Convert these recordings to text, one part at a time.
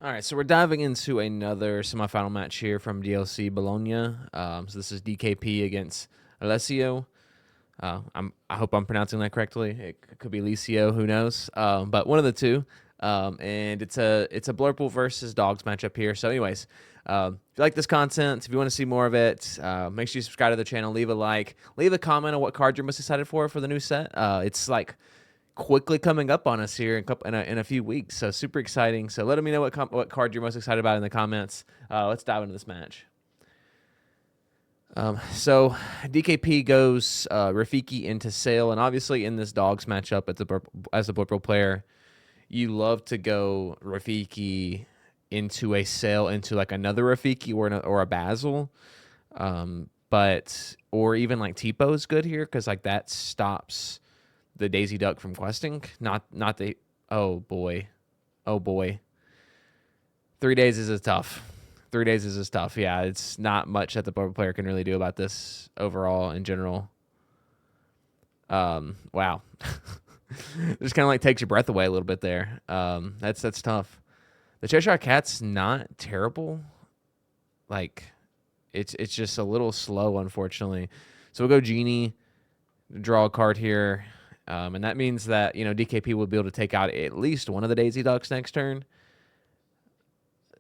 All right, so we're diving into another semifinal match here from DLC Bologna. So this is DKP against Alessio. I hope I'm pronouncing that correctly. It could be Alessio, who knows? But one of the two. And it's a Blurple versus Dogs matchup here. So, anyways, if you like this content, if you want to see more of it, make sure you subscribe to the channel, leave a like, leave a comment on what card you're most excited for the new set. It's like quickly coming up on us here in a few weeks. So super exciting. So let me know what card you're most excited about in the comments. Let's dive into this match. So DKP goes Rafiki into Sale, and obviously in this Dogs matchup as a Blurple player, you love to go Rafiki into a Sale into like another Rafiki or a Basil, but or even like Tipo is good here because like that stops the Daisy Duck from questing. Not the oh boy. 3 days is tough. 3 days is tough. Yeah, it's not much that the player can really do about this overall in general. Wow. Just kind of like takes your breath away a little bit there. That's tough. The Cheshire Cat's not terrible. Like it's just a little slow, unfortunately. So we'll go Genie, draw a card here. And that means that, DKP will be able to take out at least one of the Daisy Ducks next turn.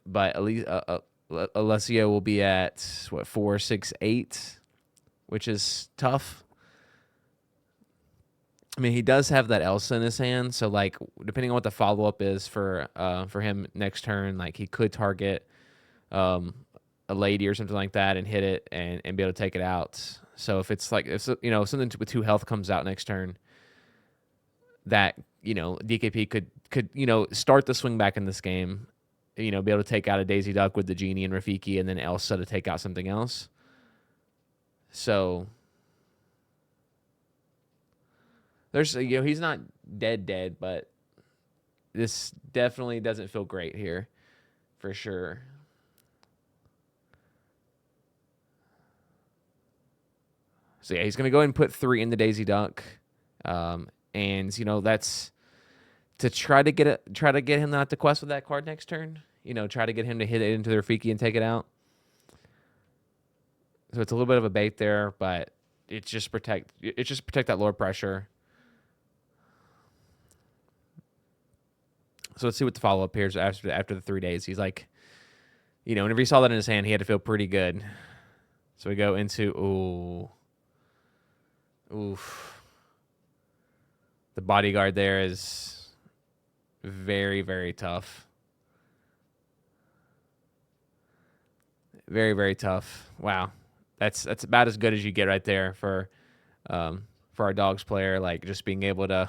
But at least Alessio will be at, 4, 6, 8, which is tough. I mean, he does have that Elsa in his hand. So, like, depending on what the follow-up is for him next turn, like, he could target a lady or something like that and hit it and be able to take it out. So if it's like, if something with 2 health comes out next turn, that DKP could start the swing back in this game, be able to take out a Daisy Duck with the Genie and Rafiki, and then Elsa to take out something else. So there's he's not dead, but this definitely doesn't feel great here, for sure. So yeah, he's gonna go ahead and put 3 in the Daisy Duck. And that's to try to get him not to quest with that card next turn. Try to get him to hit it into the Rafiki and take it out. So it's a little bit of a bait there, but it's just protect that lore pressure. So let's see what the follow up here is after the 3 days. He's like, whenever he saw that in his hand, he had to feel pretty good. So we go into oof. The bodyguard there is very, very tough. Very, very tough. Wow. That's about as good as you get right there for our Dogs player, like just being able to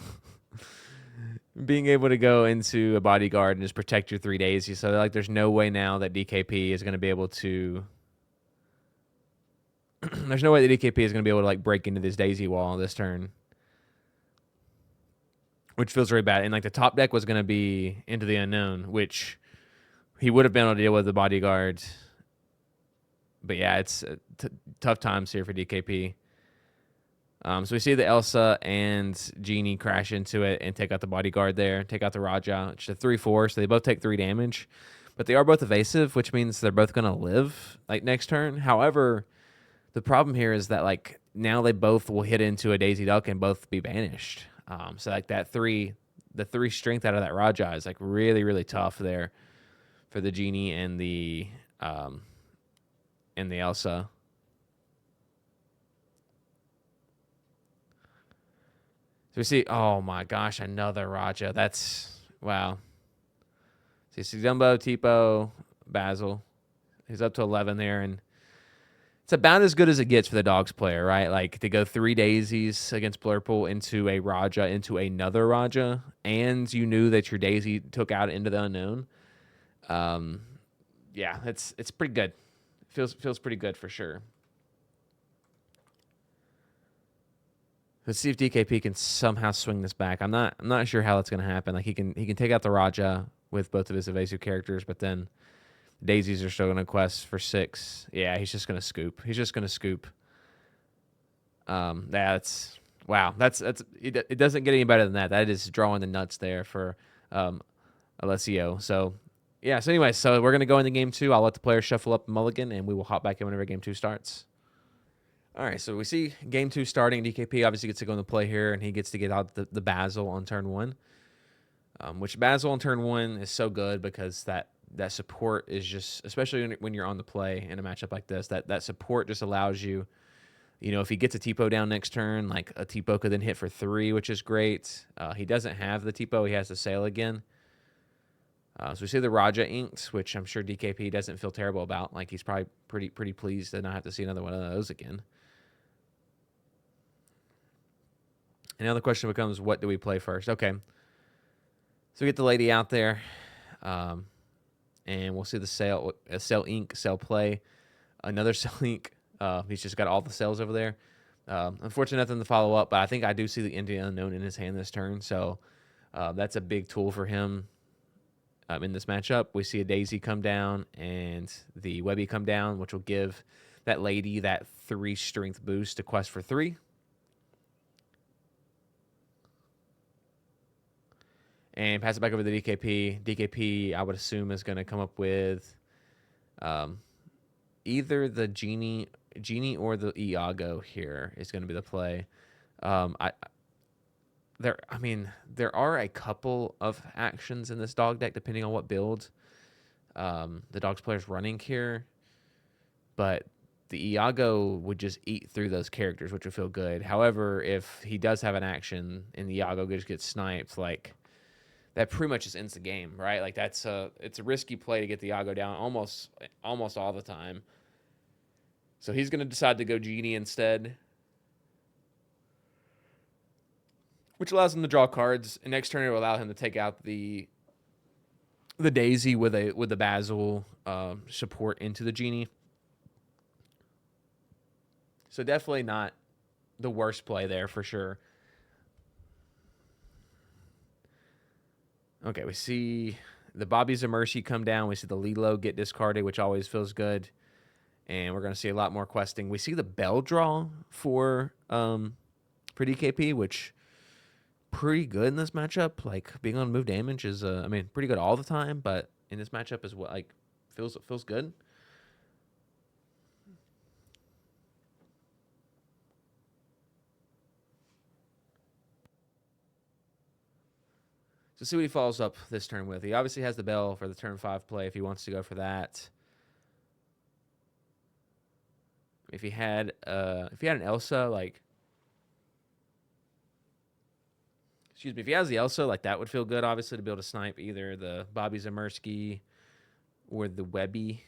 go into a bodyguard and just protect your 3 days. So like there's no way now that DKP is going to be able to there's no way that DKP is going to be able to like break into this Daisy wall this turn, which feels really bad. And like the top deck was going to be Into the Unknown, which he would have been able to deal with the bodyguard. But yeah, it's tough times here for DKP. So we see the Elsa and Genie crash into it and take out the bodyguard there, take out the Raja, which is a 3/4, so they both take 3 damage. But they are both evasive, which means they're both going to live like next turn. However, the problem here is that like now they both will hit into a Daisy Duck and both be banished. So like the 3 strength out of that Raja is like really, really tough there for the Genie and the Elsa. So we see, oh my gosh, another Raja. That's, wow. So you see Dumbo, Tipo, Basil. He's up to 11 there, and it's about as good as it gets for the Dogs player, right? Like to go 3 daisies against Blurple into a Raja, into another Raja, and you knew that your Daisy took out Into the Unknown. Yeah, it's pretty good. Feels pretty good for sure. Let's see if DKP can somehow swing this back. I'm not sure how that's going to happen. Like he can take out the Raja with both of his evasive characters, but then Daisies are still going to quest for 6. Yeah, he's just going to scoop. That's wow. That's it doesn't get any better than that. That is drawing the nuts there for Alessio. So Yeah. So anyway, so we're gonna go into game 2. I'll let the players shuffle up mulligan, and we will hop back in whenever game 2 starts. All right. So we see game 2 starting. DKP obviously gets to go into play here, and he gets to get out the Basil on turn 1. Which Basil on turn 1 is so good because that support is just, especially when you're on the play in a matchup like this, that support just allows you. If he gets a Tipo down next turn, like a Tipo could then hit for 3, which is great. He doesn't have the Tipo. He has to sail again. So we see the Raja inked, which I'm sure DKP doesn't feel terrible about. Like, he's probably pretty pleased to not have to see another one of those again. And now the question becomes, what do we play first? Okay. So we get the lady out there, and we'll see the sail ink, sail play, another sail ink. He's just got all the sails over there. Unfortunately, nothing to follow up, but I think I do see the Indian Unknown in his hand this turn, so that's a big tool for him in this matchup. We see a Daisy come down and the Webby come down, which will give that lady that 3 strength boost to quest for 3. And pass it back over to DKP. DKP, I would assume, is going to come up with either the Genie or the Iago here is going to be the play. There are a couple of actions in this dog deck depending on what build the dog's player's running here, but the Iago would just eat through those characters, which would feel good. However, if he does have an action and the Iago just gets sniped, like, that pretty much just ends the game, right? Like, it's a risky play to get the Iago down almost all the time. So he's going to decide to go Genie instead, which allows him to draw cards. And next turn, it will allow him to take out the Daisy with the Basil support into the Genie. So definitely not the worst play there for sure. Okay, we see the Bobby's of Mercy come down. We see the Lilo get discarded, which always feels good. And we're going to see a lot more questing. We see the Bell draw for DKP, which pretty good in this matchup. Like, being on move damage is, pretty good all the time, but in this matchup is what, like, feels good. So see what he follows up this turn with. He obviously has the Bell for the turn 5 play if he wants to go for that. If he had an Elsa, like, excuse me, if he has the Elsa, like, that would feel good, obviously, to be able to snipe either the Bobby Zamersky or the Webby.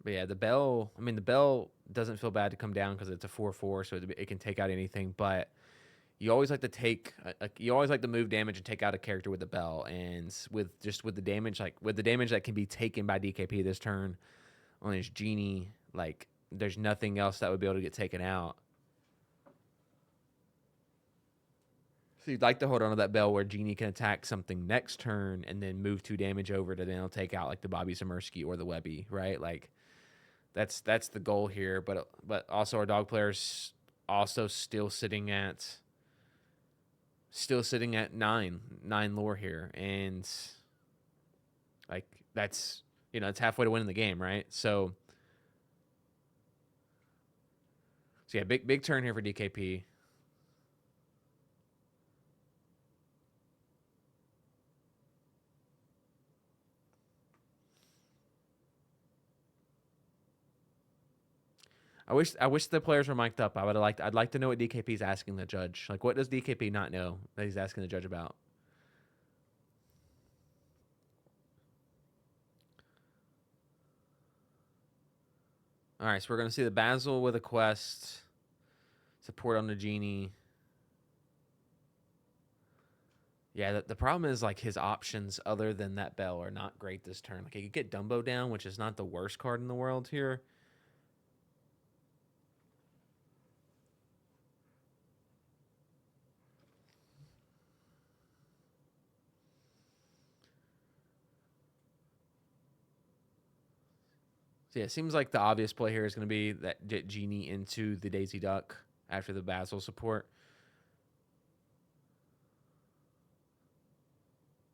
But yeah, the Bell doesn't feel bad to come down because it's a 4/4, so it can take out anything. But you always like to move damage and take out a character with the Bell, and with the damage, that can be taken by DKP this turn on his Genie, like, there's nothing else that would be able to get taken out. So you'd like to hold on to that Bell where Genie can attack something next turn and then move 2 damage over to then take out, like, the Bobby Zamersky or the Webby, right? Like, that's the goal here. But also our dog players also still sitting at 9 lore here, and, like, that's it's halfway to winning the game, right? So yeah, big turn here for DKP. I wish the players were mic'd up. I'd like to know what DKP is asking the judge. Like, what does DKP not know that he's asking the judge about? All right, so we're gonna see the Basil with a quest, support on the Genie. Yeah, the problem is, like, his options other than that Bell are not great this turn. Like, he could get Dumbo down, which is not the worst card in the world here. So yeah, it seems like the obvious play here is going to be that get Genie into the Daisy Duck after the Basil support.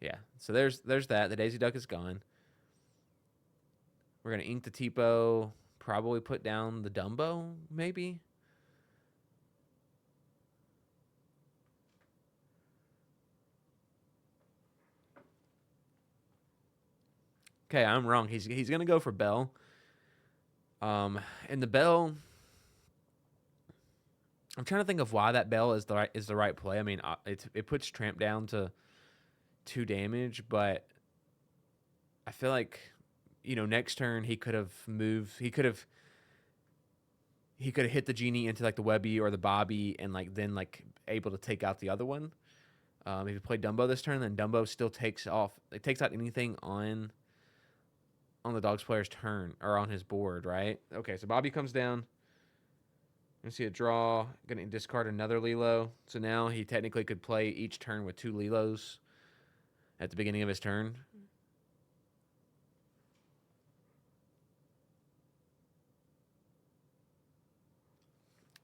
Yeah. So there's that. The Daisy Duck is gone. We're gonna ink the Tipo. Probably put down the Dumbo, maybe. Okay, I'm wrong. He's gonna go for Bell. And the Bell, I'm trying to think of why that Bell is the right play. I mean, it puts Tramp down to 2 damage, but I feel like, next turn he could have moved. He could have hit the Genie into like the Webby or the Bobby, and like then like able to take out the other one. If you play Dumbo this turn, then Dumbo still takes off. It takes out anything on the dog's player's turn or on his board, right? Okay, so Bobby comes down. You see a draw. Going to discard another Lilo. So now he technically could play each turn with 2 Lilos at the beginning of his turn.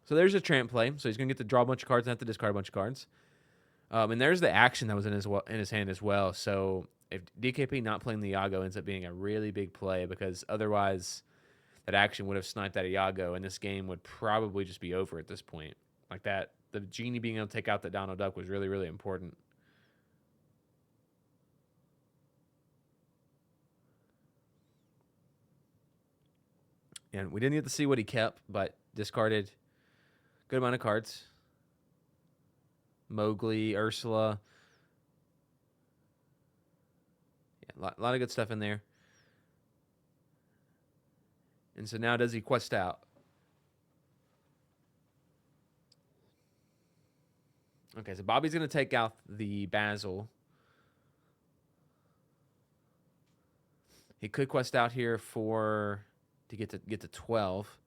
So there's a Tramp play. So he's going to get to draw a bunch of cards and have to discard a bunch of cards. And there's the action that was in his hand as well. So if DKP not playing the Iago ends up being a really big play, because otherwise that action would have sniped that Iago, and this game would probably just be over at this point. Like that, the Genie being able to take out the Donald Duck was really, really important. And we didn't get to see what he kept, but discarded good amount of cards. Mowgli, Ursula. Yeah, a lot of good stuff in there. And so now does he quest out? Okay, so Bobby's going to take out the Basil. He could quest out here to get to 12.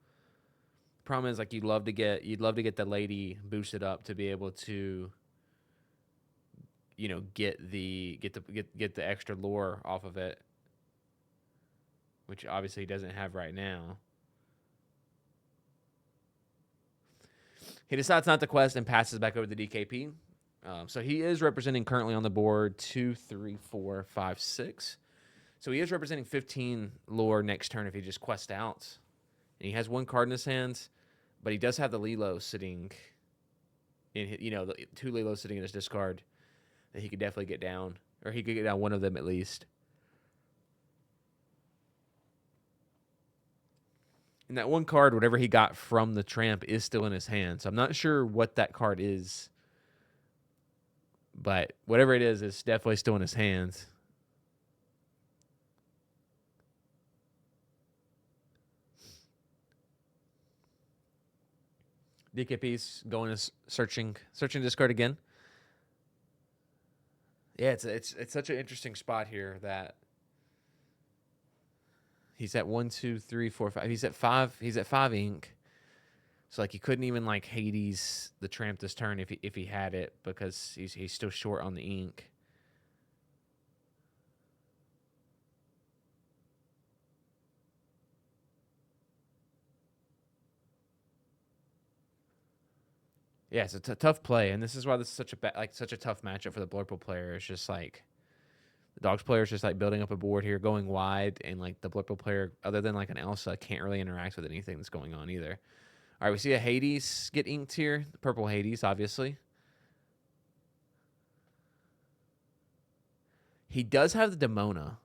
Problem is, like, you'd love to get the lady boosted up to be able to, get the extra lore off of it, which obviously he doesn't have right now. He decides not to quest and passes back over to DKP. So he is representing currently on the board 2, 3, 4, 5, 6. So he is representing 15 lore next turn if he just quests out. And he has 1 card in his hands, but he does have the Lilo sitting in, the 2 Lilos sitting in his discard that he could definitely get down, or he could get down one of them at least. And that 1 card, whatever he got from the Tramp, is still in his hand. So I'm not sure what that card is, but whatever it is, it's definitely still in his hands. DKP's going to searching discard again. Yeah, it's such an interesting spot here that he's at 1, 2, 3, 4, 5. He's at 5. He's at 5 ink. So like he couldn't even like Hades the Tramp this turn if he had it, because he's still short on the ink. Yeah, it's a tough play, and this is why this is such a tough matchup for the Blurple player. It's just like the Dogs player is just like building up a board here, going wide, and like the Blurple player, other than like an Elsa, can't really interact with anything that's going on either. All right, we see a Hades get inked here, the purple Hades, obviously. He does have the Demona.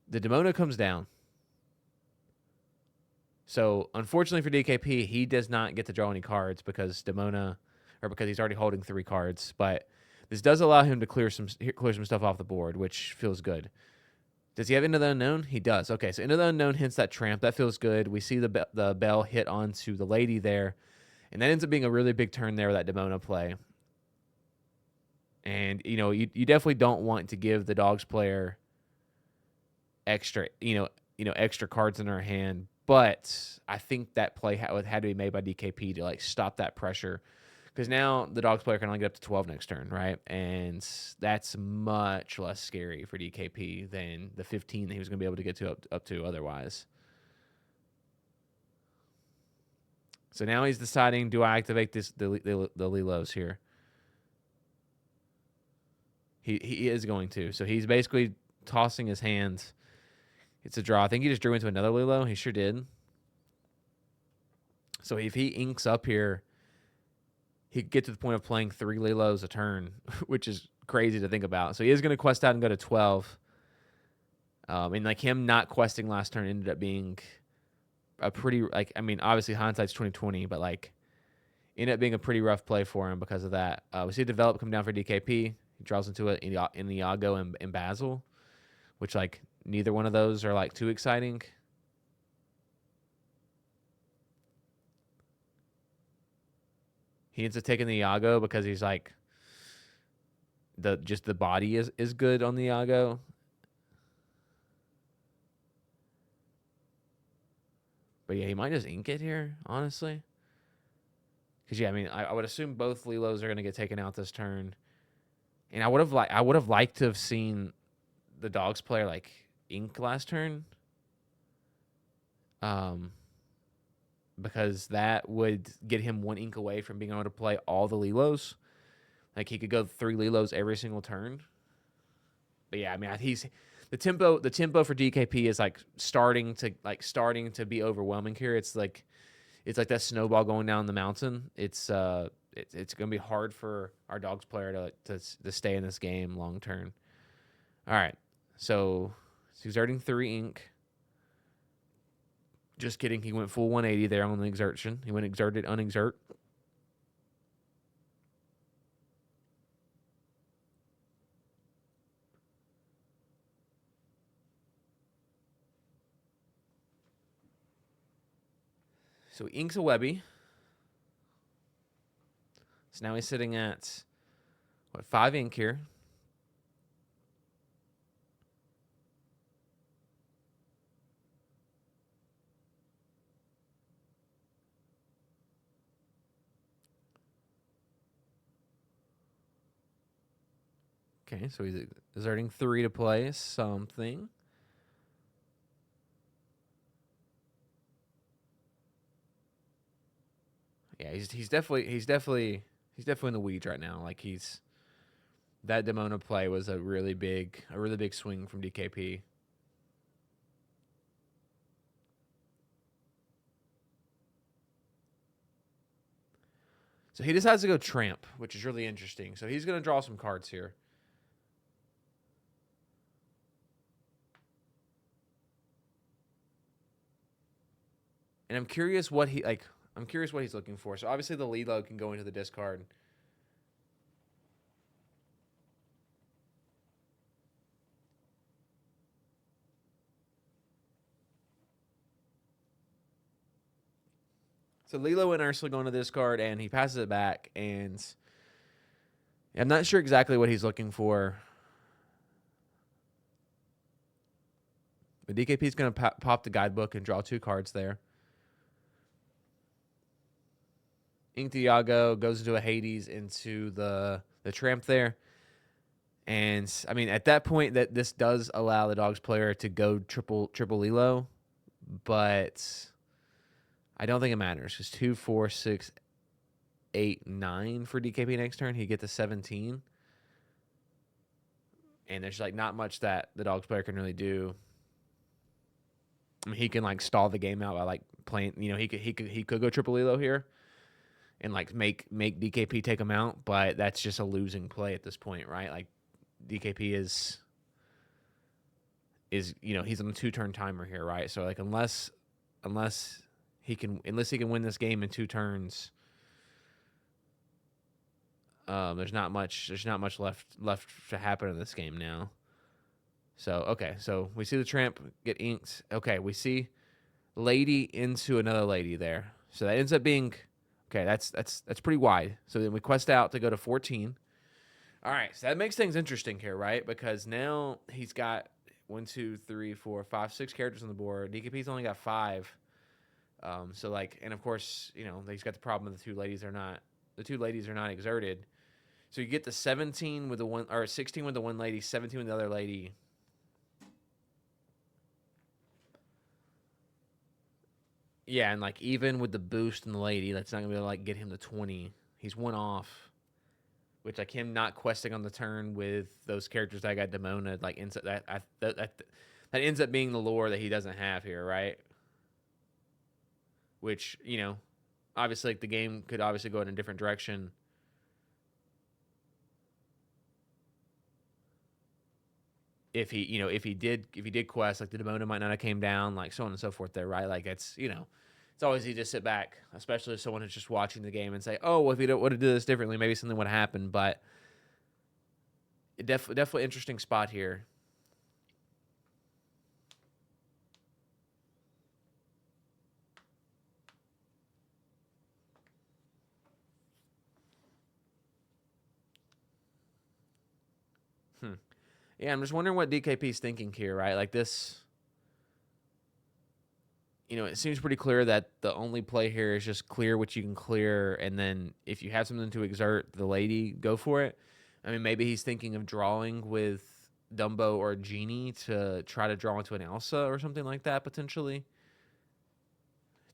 The Demona comes down. So, unfortunately for DKP, he does not get to draw any cards because because he's already holding 3 cards. But this does allow him to clear some stuff off the board, which feels good. Does he have Into the Unknown? He does. Okay, so Into the Unknown hints that Tramp. That feels good. We see the bell hit onto the lady there, and that ends up being a really big turn there with that Demona play. And you definitely don't want to give the Dogs player extra extra cards in her hand. But I think that play had to be made by DKP to like stop that pressure, because now the Dogs player can only get up to 12 next turn, right? And that's much less scary for DKP than the 15 that he was going to be able to get to up to otherwise. So now he's deciding, do I activate the Lilos here? He is going to. So he's basically tossing his hands. It's a draw. I think he just drew into another Lilo. He sure did. So if he inks up here, he could get to the point of playing 3 Lilos a turn, which is crazy to think about. So he is going to quest out and go to 12. And like him not questing last turn ended up being a pretty, like, I mean, obviously hindsight's 2020, but like ended up being a pretty rough play for him because of that. We see Develop come down for DKP. He draws into it in Iago and Basil, which like neither one of those are like too exciting. He ends up taking the Iago because he's like the body is good on the Iago. But yeah, he might just ink it here, honestly. Because yeah, I mean, I would assume both Lilos are going to get taken out this turn, and I would have liked to have seen the Dogs player like ink last turn, because that would get him 1 ink away from being able to play all the Lilos. Like he could go 3 Lilos every single turn. But yeah, I mean, he's the tempo for DKP is like starting to be overwhelming here. It's like that snowball going down the mountain. It's going to be hard for our Dogs player to stay in this game long term. All right, so he's exerting 3 ink. Just kidding. He went full 180 there on the exertion. He went exerted, unexert. So he inks a Webby. So now he's sitting at, 5 ink here. Okay, so he's exerting 3 to play something. Yeah, he's definitely in the weeds right now. Like that Demona play was a really big swing from DKP. So he decides to go Tramp, which is really interesting. So he's going to draw some cards here. And I'm curious what he's looking for. So obviously the Lilo can go into the discard. So Lilo and Ursula go into the discard, and he passes it back, and I'm not sure exactly what he's looking for. But DKP is going to pop the guidebook and draw 2 cards there. Ink Iago goes into a Hades into the Tramp there. And I mean, at that point, that this does allow the Dogs player to go triple Lilo, but I don't think it matters because 2, 4, 6, 8, 9 for DKP next turn. He gets to 17, and there's like not much that the Dogs player can really do. I mean, he can like stall the game out by like playing. You know, he could go triple Lilo here, and like make DKP take him out, but that's just a losing play at this point, right? Like DKP is he's on a 2-turn timer here, right? So like unless he can win this game in 2 turns, there's not much left to happen in this game now. So okay, so we see the Tramp get inked. Okay, we see Lady into another Lady there. So that ends up being okay. That's pretty wide. So then we quest out to go to 14. All right, so that makes things interesting here, right? Because now he's got 1, 2, 3, 4, 5, 6 characters on the board. DKP's only got 5. So like, and of course, he's got the problem of the two ladies are not exerted. So you get the 17 with the one, or 16 with the one lady, 17 with the other lady. Yeah, and like even with the boost in the lady, that's not gonna be able to like get him to 20. He's 1 off. which like him not questing on the turn with those characters that I got Demona, like ends up that ends up being the lore that he doesn't have here, right? Which, you know, obviously like the game could obviously go in a different direction. If he, you know, if he did quest, like the Demona might not have came down, like so on and so forth there, right? Like it's, you know, it's always easy to sit back, especially if someone is just watching the game and say, oh, well, if you don't want to do this differently, maybe something would happen. But it definitely interesting spot here. Yeah, I'm just wondering what DKP's thinking here, right? Like this, you know, it seems pretty clear that the only play here is just clear what you can clear, and then if you have something to exert the lady, go for it. I mean, maybe he's thinking of drawing with Dumbo or Genie to try to draw into an Elsa or something like that, potentially.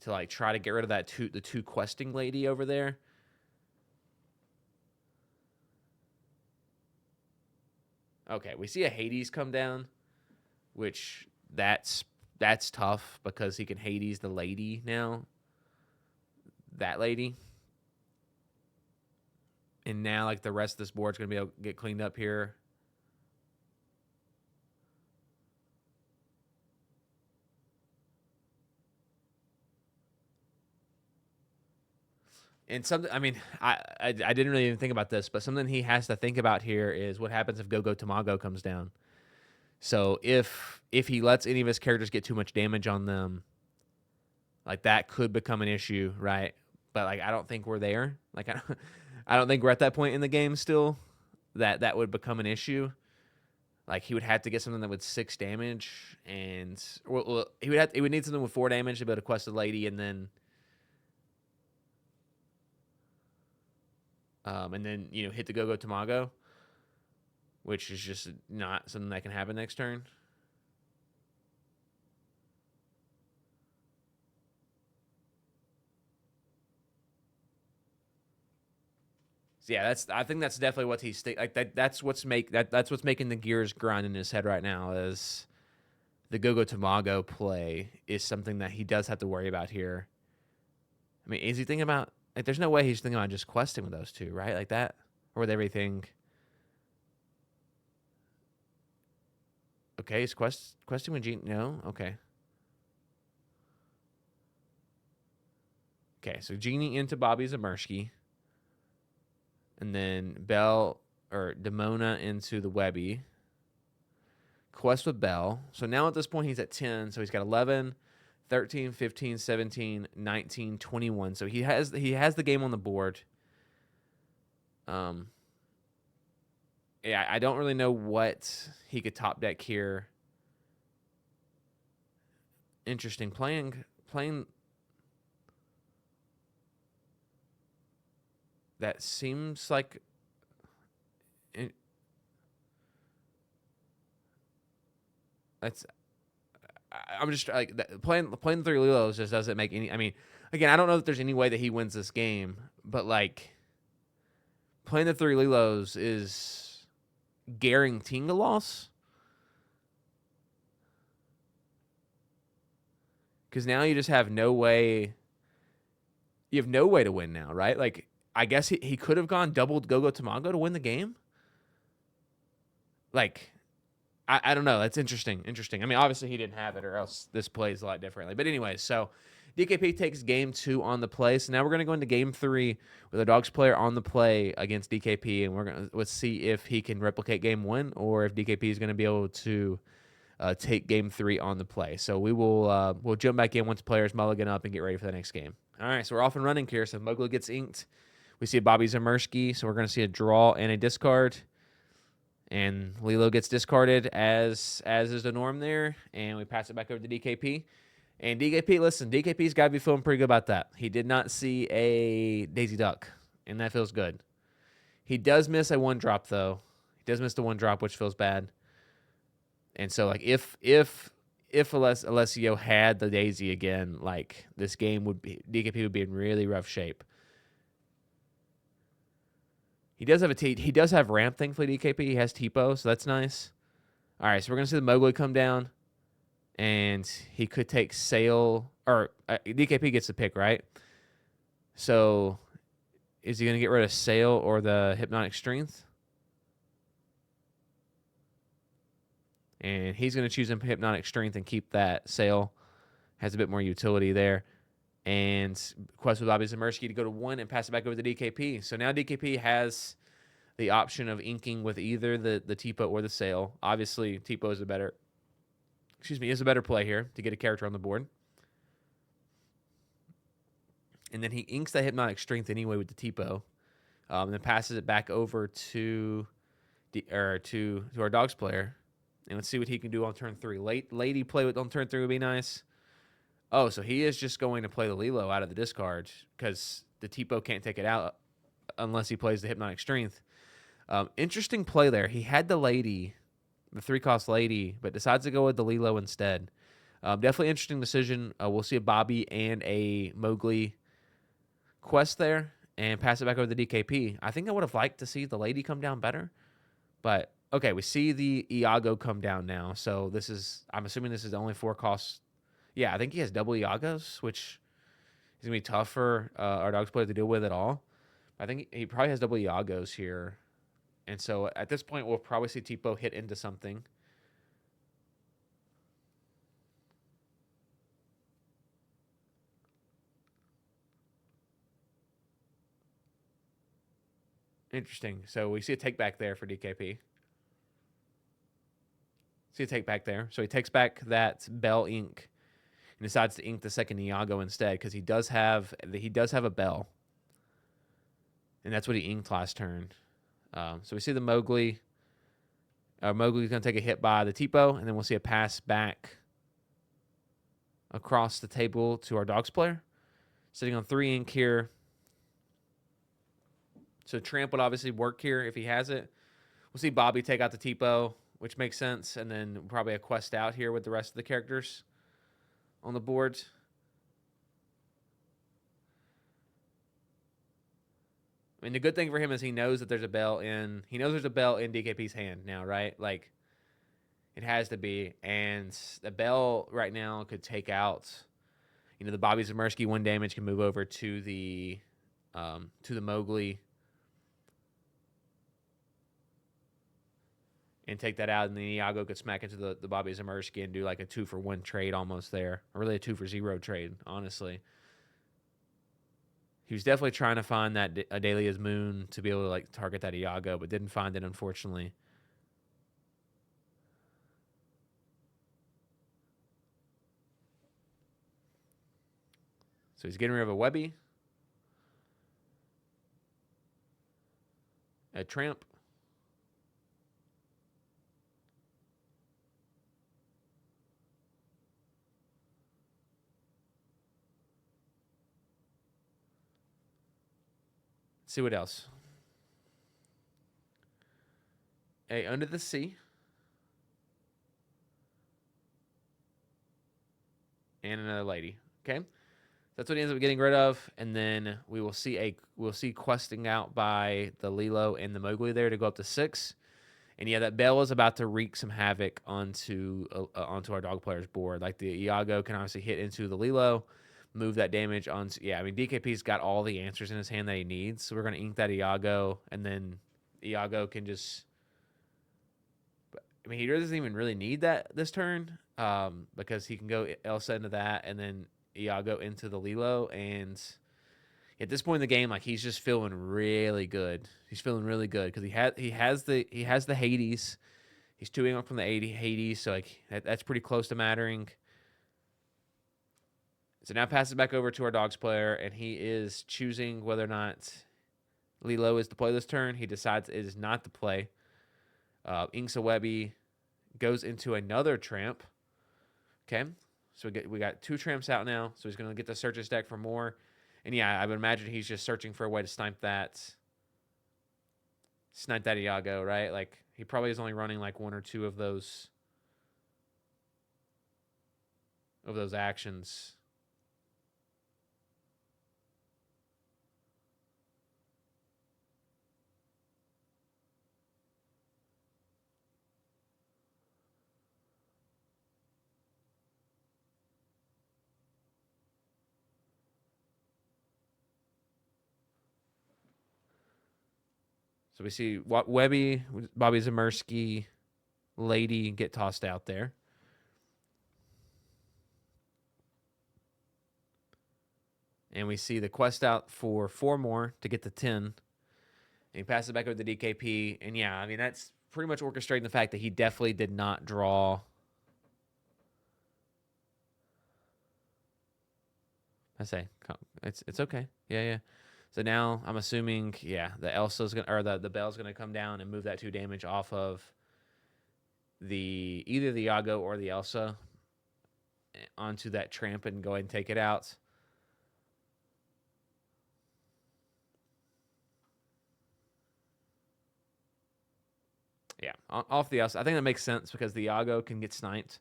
To like try to get rid of the two questing lady over there. Okay, we see a Hades come down, which that's tough because he can Hades the lady now. That lady. And now like the rest of this board's gonna be able to get cleaned up here. And something, I mean, I didn't really even think about this, but something he has to think about here is what happens if Gogo Tamago comes down. So if he lets any of his characters get too much damage on them, like that could become an issue, right? But like I don't think we're there. Like I don't think we're at that point in the game still that would become an issue. Like he would have to get something that would 6 damage, and well, he would need something with 4 damage to be able to quest the lady, and then you know hit the Go Tamago, which is just not something that can happen next turn. So yeah, I think that's definitely what he's like that. That's what's making the gears grind in his head right now. Is the Go Tamago play is something that he does have to worry about here. I mean, is he thinking about like? There's no way he's thinking about just questing with those two, right? Like that, or with everything. Okay, is questing with Gene? No, okay. Okay, so Genie into Bobby Zamersky. And then Bell or Demona into the Webby. Quest with Bell. So now at this point he's at 10. So he's got 11, 13, 15, 17, 19, 21. So he has the game on the board. Yeah, I don't really know what he could top deck here. Interesting. Playing that seems like that's I'm just like playing the 3 Lilos just doesn't make any. I mean, again, I don't know that there's any way that he wins this game, but like playing the 3 Lilos is guaranteeing a loss because now you just have no way. You have no way to win now, right? Like I guess he could have gone doubled Gogo Tamago to win the game. Like I don't know. That's interesting. I mean, obviously he didn't have it, or else this plays a lot differently. But anyway, so DKP takes game 2 on the play. So now we're going to go into game 3 with a Dogs player on the play against DKP, and let's see if he can replicate game 1 or if DKP is going to be able to take game 3 on the play. So we'll jump back in once players mulligan up and get ready for the next game. All right, so we're off and running here. So Mowgli gets inked. We see Bobby Zamersky, so we're going to see a draw and a discard. And Lilo gets discarded as is the norm there, and we pass it back over to DKP. And DKP, listen, DKP's got to be feeling pretty good about that. He did not see a Daisy Duck, and that feels good. He does miss a 1-drop, though. He does miss the 1-drop, which feels bad. And so, like, if Alessio had the Daisy again, like, this game DKP would be in really rough shape. He does have he does have ramp, thankfully, DKP. He has Tipo, so that's nice. All right, so we're going to see the Mowgli come down, and he could take Sail, or DKP gets the pick, right? So is he going to get rid of Sail or the Hypnotic Strength? And he's going to choose Hypnotic Strength and keep that. Sail has a bit more utility there. And quest with Bobby Zamersky to go to 1 and pass it back over to DKP. So now DKP has the option of inking with either the Tipo or the Sail. Obviously, Tipo is a better play here to get a character on the board. And then he inks that Hypnotic Strength anyway with the Tipo, and then passes it back over to our Dogs player. And let's see what he can do on turn 3. Lady play on turn 3 would be nice. Oh, so he is just going to play the Lilo out of the discard because the Tipo can't take it out unless he plays the Hypnotic Strength. Interesting play there. He had the Lady, the 3-cost Lady, but decides to go with the Lilo instead. Definitely interesting decision. We'll see a Bobby and a Mowgli quest there and pass it back over to the DKP. I think I would have liked to see the Lady come down better, but okay, we see the Iago come down now. So I'm assuming this is the only 4 costs. Yeah, I think he has double Iagos, which is going to be tough for our Dogs player to deal with at all. I think he probably has double Iagos here. And so at this point, we'll probably see Tipo hit into something. Interesting. So we see a take back there for DKP. See a take back there. So he takes back that Bell ink and decides to ink the second Iago instead because he does have a Bell, and that's what he inked last turn. So we see the Mowgli. Mowgli's going to take a hit by the Tipo, and then we'll see a pass back across the table to our Dogs player, sitting on 3 ink here. So Tramp would obviously work here if he has it. We'll see Bobby take out the Tipo, which makes sense, and then probably a quest out here with the rest of the characters on the board. I mean, the good thing for him is he knows that there's a bell in DKP's hand now, right? Like, it has to be. And the bell right now could take out, the Bobby Zamersky 1 damage can move over to the Mowgli and take that out, and then Iago could smack into the Bobby Zamersky and do like a 2-for-1 trade almost there, or really a 2-for-0 trade, honestly. He was definitely trying to find that Adelia's Moon to be able to like target that Iago, but didn't find it, unfortunately. So he's getting rid of a Webby, a Tramp, let's see what else. A Under the Sea. And another Lady. Okay. That's what he ends up getting rid of. And then we'll see questing out by the Lilo and the Mowgli there to go up to 6. And yeah, that Bell is about to wreak some havoc onto our Dog player's board. Like the Iago can obviously hit into the Lilo, move that damage onto. Yeah, I mean DKP's got all the answers in his hand that he needs. So we're gonna ink that Iago, and then Iago can just. I mean, he doesn't even really need that this turn, because he can go Elsa into that, and then Iago into the Lilo, and at this point in the game, like he's just feeling really good. He's feeling really good because he has the Hades. He's 2ing up from the Hades, so like that's pretty close to mattering. So now pass it back over to our Dogs player, and he is choosing whether or not Lilo is to play this turn. He decides it is not to play. Inks a Webby, goes into another Tramp. Okay, so we got 2 Tramps out now, so he's going to get the search his deck for more. And yeah, I would imagine he's just searching for a way to snipe that Iago, right? Like he probably is only running like 1 or 2 of those actions. So we see Webby, Bobby Zamersky, Lady get tossed out there. And we see the quest out for 4 more to get to 10. And he passes it back over to DKP. And yeah, I mean, that's pretty much orchestrating the fact that he definitely did not draw. I say, it's okay. Yeah. So now I'm assuming, yeah, the Elsa's gonna, or the Bell's gonna come down and move that 2 damage off of either the Iago or the Elsa onto that tramp and go ahead and take it out. Yeah, off the Elsa. I think that makes sense because the Iago can get sniped,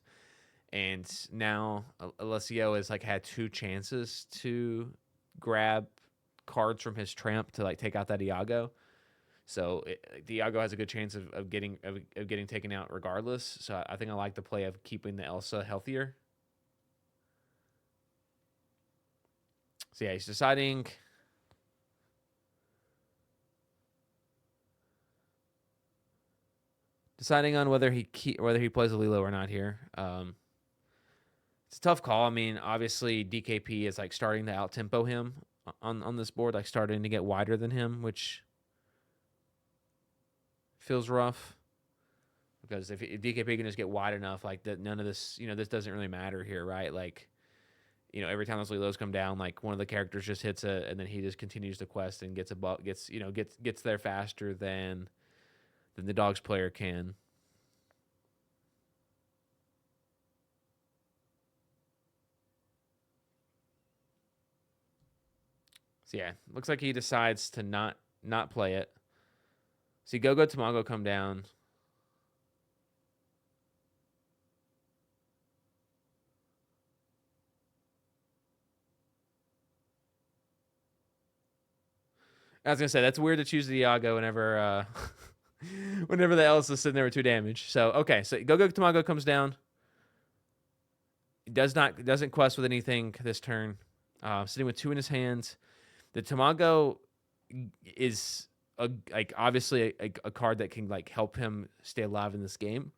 and now Alessio has like had 2 chances to grab cards from his tramp to like take out that Iago. So the Iago has a good chance of getting taken out regardless. So I think I like the play of keeping the Elsa healthier. So yeah, he's deciding. Deciding on whether he plays a Lilo or not here. It's a tough call. I mean, obviously DKP is like starting to out tempo him on this board, like starting to get wider than him, which feels rough. Because if DKP can just get wide enough, like that, none of this, this doesn't really matter here, right? Like, every time those Lilos come down, like one of the characters just hits it, and then he just continues the quest and gets there faster than the Dogs player can. So yeah, looks like he decides to not play it. See Go Tamago come down. I was gonna say that's weird to choose the Iago whenever whenever the Elsa's sitting there with 2 damage. So okay, so Go Tamago comes down. Doesn't quest with anything this turn. Sitting with 2 in his hands. The Tamago is obviously a card that can like help him stay alive in this game.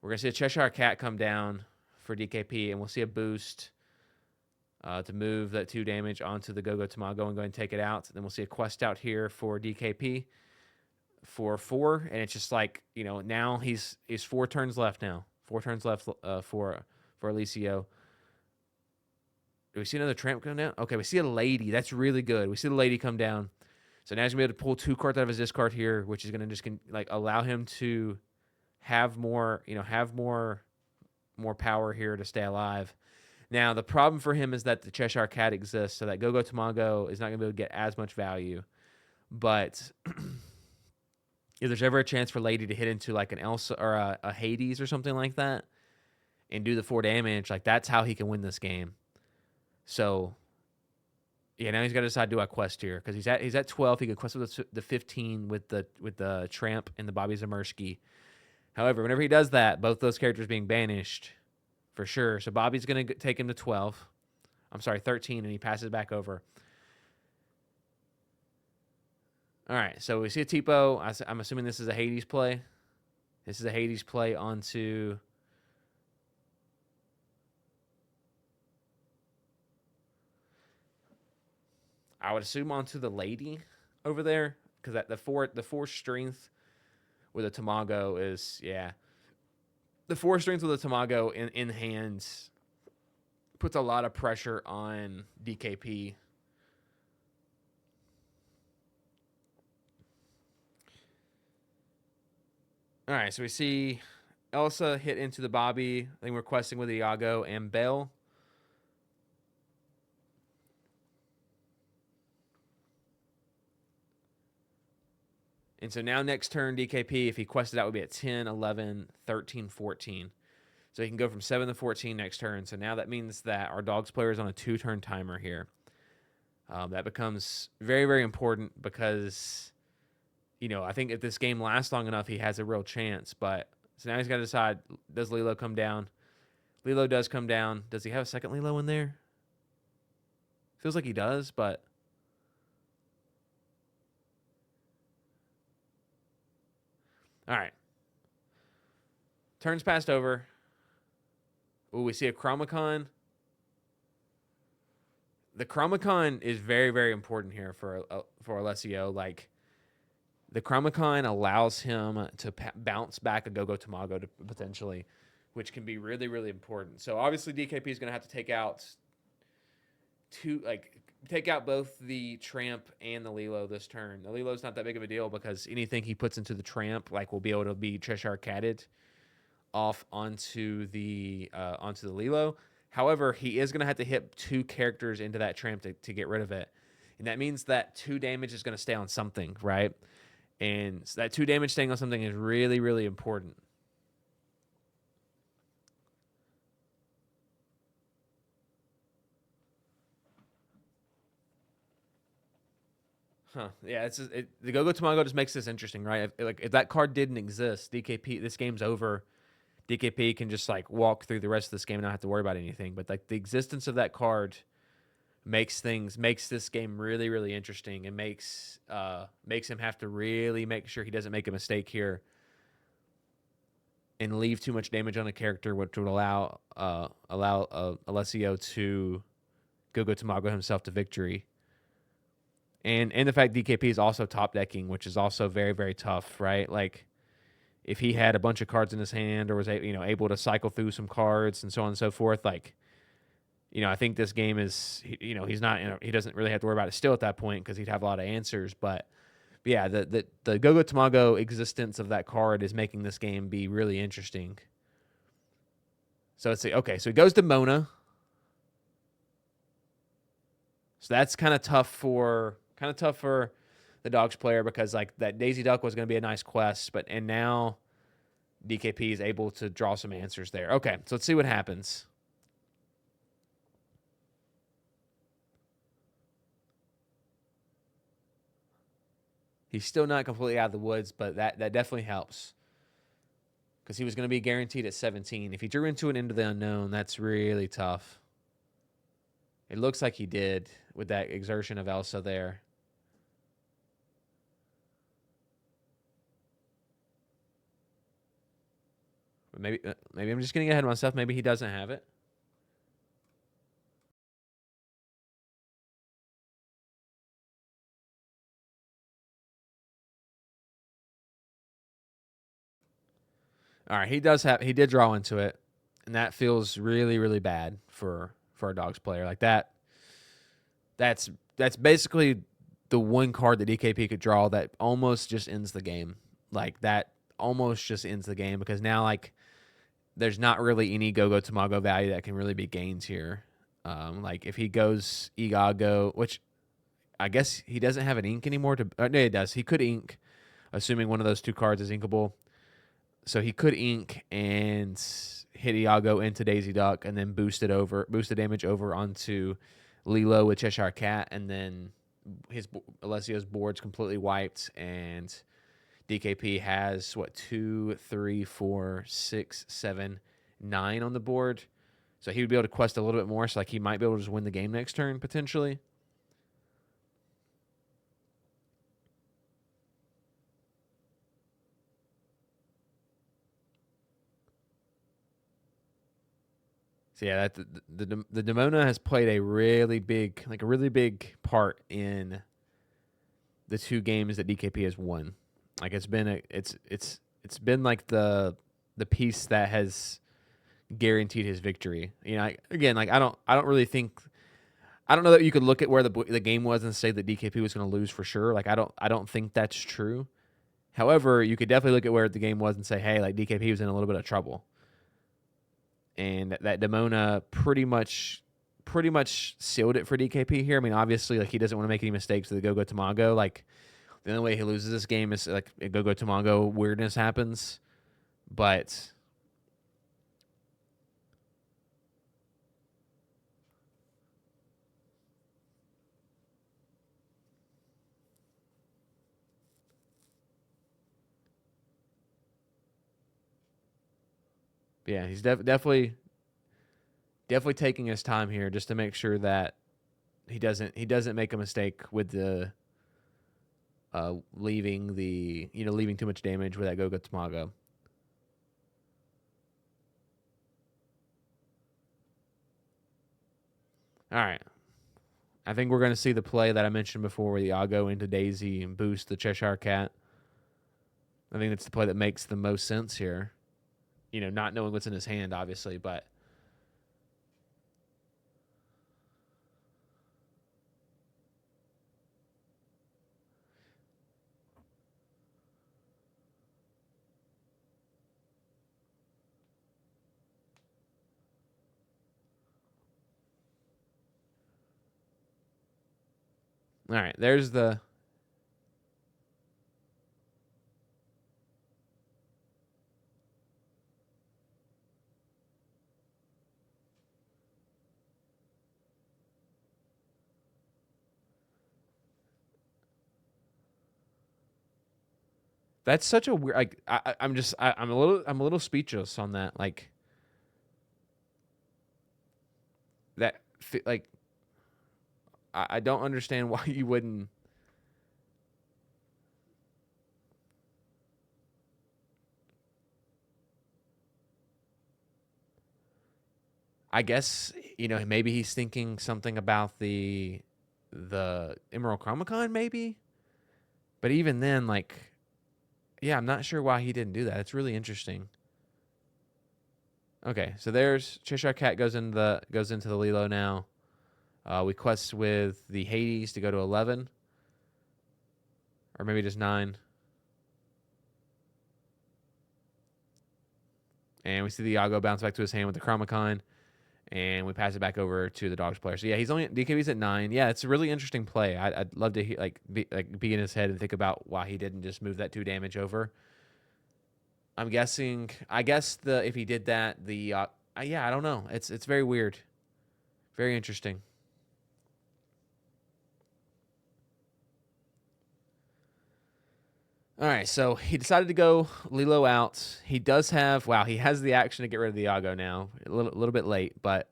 We're gonna see a Cheshire Cat come down for DKP, and we'll see a boost to move that 2 damage onto the Go Tamago and go ahead and take it out. Then we'll see a quest out here for DKP for 4, and it's just like now he's 4 turns left now. 4 turns left for Alessio. Do we see another tramp come down? Okay, we see a Lady. That's really good. We see the Lady come down. So now he's going to be able to pull 2 cards out of his discard here, which is going to just like allow him to have more power here to stay alive. Now, the problem for him is that the Cheshire Cat exists, so that Go Tamago is not going to be able to get as much value. But if there's ever a chance for Lady to hit into like an Elsa or a Hades or something like that and do the 4 damage, like that's how he can win this game. So, yeah, now he's got to decide, do I quest here? Because he's at 12. He could quest with the 15 with the Tramp and the Bobby Zamersky. However, whenever he does that, both those characters being banished for sure. So Bobby's going to take him to 12. I'm sorry, 13, and he passes back over. All right, so we see a Tipo. I'm assuming this is a Hades play. This is a Hades play onto... I would assume onto the Lady over there, because the 4 strength with a Tamago is, yeah. The 4 strength with a Tamago in hand puts a lot of pressure on DKP. All right, so we see Elsa hit into the Bobby. I think we're questing with Iago and Bell. And so now next turn, DKP, if he quested out, would be at 10, 11, 13, 14. So he can go from 7 to 14 next turn. So now that means that our Dogs player is on a 2-turn timer here. That becomes very, very important because, I think if this game lasts long enough, he has a real chance. But so now he's got to decide, does Lilo come down? Lilo does come down. Does he have a second Lilo in there? Feels like he does, but... All right. Turns passed over. Ooh, we see a Chromicon. The Chromicon is very, very important here for Alessio. Like, the Chromicon allows him to bounce back a Go-Go Tamago to potentially, which can be really, really important. So obviously DKP is going to have to take out both the Tramp and the Lilo this turn. The Lilo's not that big of a deal because anything he puts into the Tramp will be able to be Cheshire Catted off onto the Lilo. However, he is going to have to hit 2 characters into that Tramp to get rid of it. And that means that 2 damage is going to stay on something, right? And so that 2 damage staying on something is really, really important. Huh. Yeah, the Go-Go Tamago just makes this interesting, right? If that card didn't exist, DKP, this game's over. DKP can just walk through the rest of this game and not have to worry about anything. But the existence of that card makes this game really, really interesting and makes him have to really make sure he doesn't make a mistake here and leave too much damage on a character, which would allow Alessio to Go-Go Tamago himself to victory. And the fact DKP is also top decking, which is also very, very tough, right? Like, if he had a bunch of cards in his hand or was able to cycle through some cards and so on and so forth, I think this game is, he's not, he doesn't really have to worry about it still at that point because he'd have a lot of answers. But yeah, the Go-Go Tamago existence of that card is making this game be really interesting. So let's see. Okay, so he goes to Mona. So that's kind of tough for the Dogs player because that Daisy Duck was going to be a nice quest, and now DKP is able to draw some answers there. Okay, so let's see what happens. He's still not completely out of the woods, but that definitely helps because he was going to be guaranteed at 17. If he drew into an Into the Unknown, that's really tough. It looks like he did with that exertion of Elsa there. But maybe I'm just getting ahead of myself. Maybe he doesn't have it. All right, he did draw into it, and that feels really, really bad for a Dogs player like that. That's basically the one card that DKP could draw that almost just ends the game. That almost just ends the game because now there's not really any Go-Go Tamago value that can really be gained here. If he goes Igago, which I guess he doesn't have an ink anymore. No, he does. He could ink, assuming one of those 2 cards is inkable. So he could ink and hit Iago into Daisy Duck and then boost the damage over onto Lilo with Cheshire Cat, and then Alessio's board's completely wiped, and DKP has 2, 3, 4, 6, 7, 9 on the board. So he would be able to quest a little bit more. So he might be able to just win the game next turn potentially. So yeah, the Demona has played a really big part in the 2 games that DKP has won. It's been the piece that has guaranteed his victory. I don't really think, I don't know that you could look at where the game was and say that DKP was going to lose for sure. I don't think that's true. However, you could definitely look at where the game was and say, hey, DKP was in a little bit of trouble. And that Demona pretty much sealed it for DKP here. I mean, obviously, he doesn't want to make any mistakes with the Go-Go Tamago. The only way he loses this game is a Go-Go Tamago weirdness happens. But yeah, he's definitely taking his time here just to make sure that he doesn't make a mistake with the leaving leaving too much damage with that Gogo Tamago. All right. I think we're going to see the play that I mentioned before where the Iago into Daisy and boost the Cheshire Cat. I think that's the play that makes the most sense here. Not knowing what's in his hand, obviously, but all right, there's the that's such a weird like I'm a little speechless on that like that like I don't understand why you wouldn't. I guess maybe he's thinking something about the Emerald Chromacon maybe, but even then, like, yeah, I'm not sure why he didn't do that. It's really interesting. Okay, so there's Cheshire Cat goes into the Lilo now. We quest with the Hades to go to 11, or maybe just 9. And we see the Iago bounce back to his hand with the Chromacon, and we pass it back over to the Dogs player. So yeah, he's only DKB's at 9. Yeah, it's a really interesting play. I'd love to be in his head and think about why he didn't just move that 2 damage over. I'm guessing. I guess if he did that, yeah, I don't know. It's very weird, very interesting. All right, so he decided to go Lilo out. He does have he has the action to get rid of the Iago now. A little bit late, but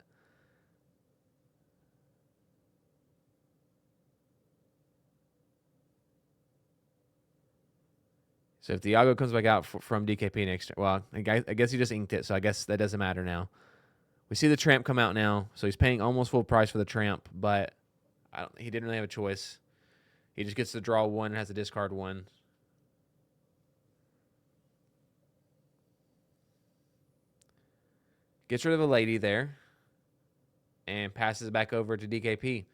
so if the Iago comes back out from DKP next, I guess he just inked it, so I guess that doesn't matter now. We see the Tramp come out now, so he's paying almost full price for the Tramp, but he didn't really have a choice. He just gets to draw 1 and has to discard 1. Gets rid of a lady there and passes it back over to DKP.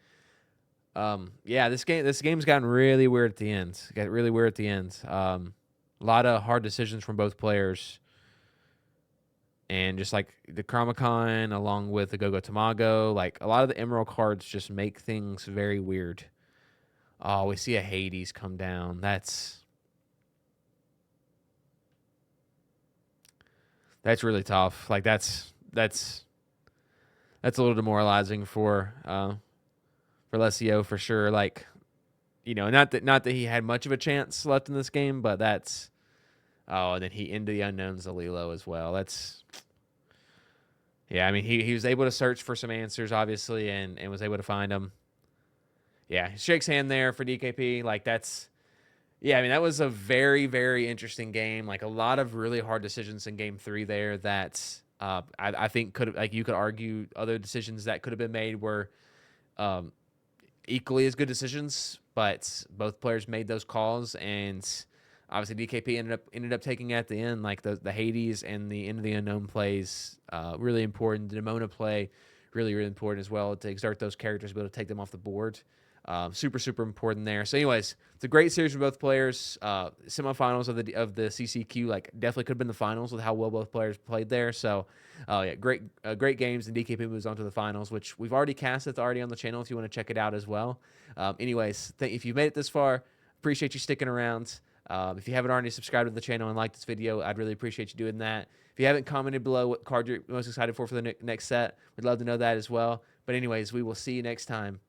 Yeah, this game's gotten really weird at the end. It got really weird at the end. A lot of hard decisions from both players. And just like the Chromacon along with the Gogo Tamago, like a lot of the Emerald cards just make things very weird. Oh, we see a Hades come down. That's really tough. Like that's a little demoralizing for Alessio for sure. Like, not that he had much of a chance left in this game, but that's and then he into the unknowns Alilo as well. That's yeah. I mean, he was able to search for some answers obviously, and was able to find them. Yeah, shakes hand there for DKP. Like that's yeah. I mean, that was a very very interesting game. Like a lot of really hard decisions in game 3 there. That I think you could argue other decisions that could have been made were equally as good decisions, but both players made those calls, and obviously DKP ended up taking at the end, like the Hades and the Into the Unknown plays, really important. The Demona play, really really important as well to exert those characters, be able to take them off the board. Super super important there. So, anyways, it's a great series for both players. Semifinals of the CCQ, like definitely could have been the finals with how well both players played there. So, yeah, great games. And DKP moves on to the finals, which we've already cast. It's already on the channel if you want to check it out as well. Anyways, if you made it this far, appreciate you sticking around. If you haven't already subscribed to the channel and liked this video, I'd really appreciate you doing that. If you haven't commented below what card you're most excited for the next set, we'd love to know that as well. But anyways, we will see you next time